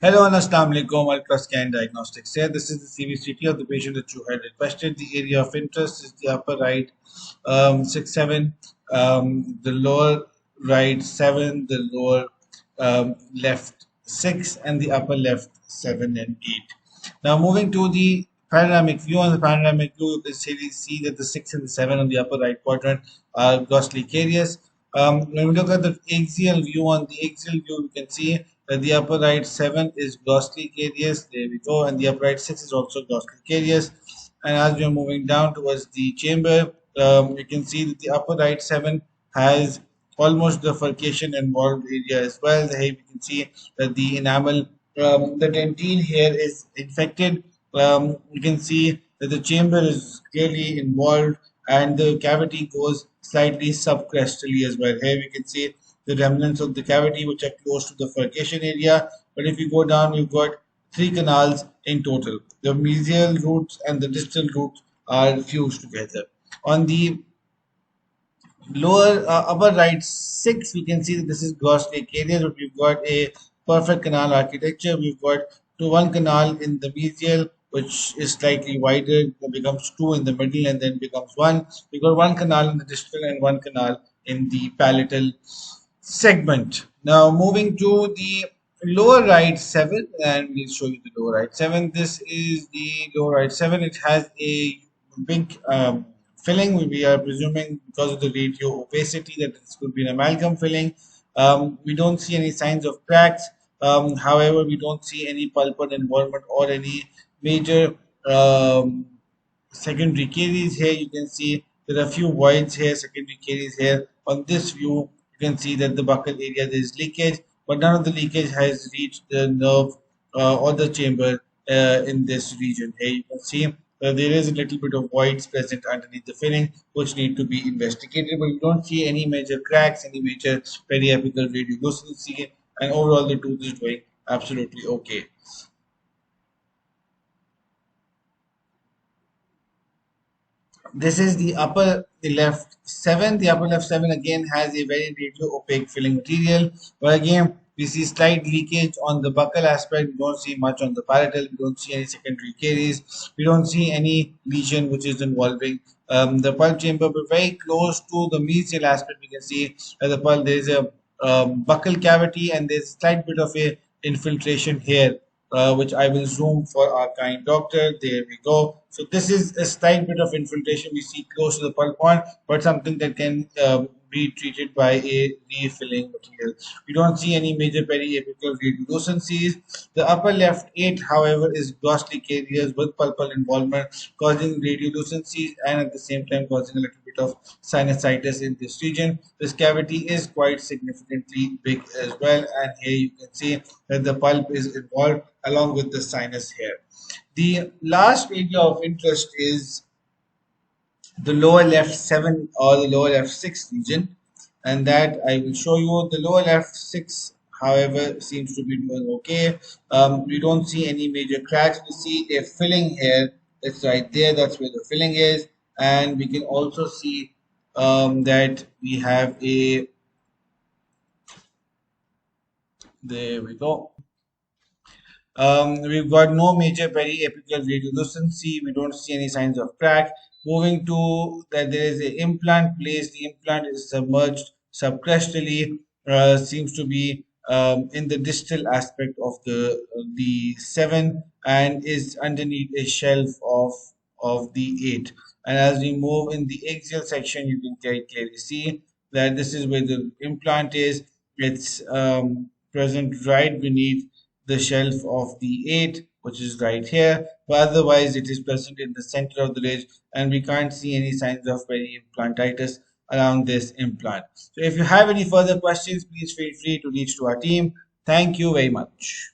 Hello and Assalamu alaikum. Ultrascan Diagnostics here. This is the CVCT of the patient that you had requested. The area of interest is the upper right 6 7, the lower right 7, the lower left 6, and the upper left 7 and 8. Now moving to the panoramic view. On the panoramic view, you can see that the 6 and the 7 on the upper right quadrant are grossly carious. When we look at the axial view, on the axial view, you can see that the upper right 7 is grossly carious. There we go. And the upper right 6 is also grossly carious. And as we are moving down towards the chamber, you can see that the upper right 7 has almost the furcation involved area as well. Here we can see that the enamel, the dentine here is infected. You can see that the chamber is clearly involved and the cavity goes slightly subcrestally as well. Here we can see the remnants of the cavity which are close to the furcation area. But if you go down, you've got three canals in total. The mesial roots and the distal roots are fused together. On the lower upper right 6, we can see that this is grossly carious, but we've got a perfect canal architecture. We've got one canal in the mesial which is slightly wider, it becomes two in the middle and then becomes one. We've got one canal in the distal and one canal in the palatal segment. Now moving to the lower right 7, and we'll show you the lower right 7. This is the lower right 7. It has a big filling. We are presuming because of the radio opacity that this could be an amalgam filling. We don't see any signs of cracks. However, we don't see any pulpal involvement or any major secondary caries. Here you can see there are a few voids here, secondary caries here. On this view, you can see that the buccal area there is leakage, but none of the leakage has reached the nerve or the chamber in this region. Here you can see there is a little bit of voids present underneath the filling which need to be investigated, but you don't see any major cracks, any major periapical radiolucency, and overall the tooth is doing absolutely okay. This is the left 7. The upper left 7 again has a very radio opaque filling material, but again we see slight leakage on the buccal aspect. We don't see much on the palatal. We don't see any secondary caries. We don't see any lesion which is involving the pulp chamber. But very close to the mesial aspect, we can see at the pulp there is a buccal cavity and there's a slight bit of a infiltration here, which I will zoom for our kind doctor. There we go. So this is a slight bit of infiltration we see close to the pulp point, but something that can be treated by a refilling material. We don't see any major periapical radiolucencies. The upper left 8, however, is grossly carious with pulpal involvement, causing radiolucencies and at the same time causing a little bit of sinusitis in this region. This cavity is quite significantly big as well, and here you can see that the pulp is involved along with the sinus here. The last area of interest is the lower left 7 or the lower left 6 region, and that I will show you. The lower left 6, however, seems to be doing okay. We don't see any major cracks. We see a filling here. It's right there. That's where the filling is, and we can also see that we have a. There we go. We've got no major periapical radiolucency. We don't see any signs of crack. Moving to that, there is an implant placed. The implant is submerged subcrestally. Seems to be in the distal aspect of the 7 and is underneath a shelf of the 8. And as we move in the axial section, you can very clearly see that this is where the implant is. It's present right beneath the shelf of the 8, which is right here, but otherwise it is present in the center of the ridge and we can't see any signs of peri-implantitis around this implant. So if you have any further questions, please feel free to reach to our team. Thank you very much.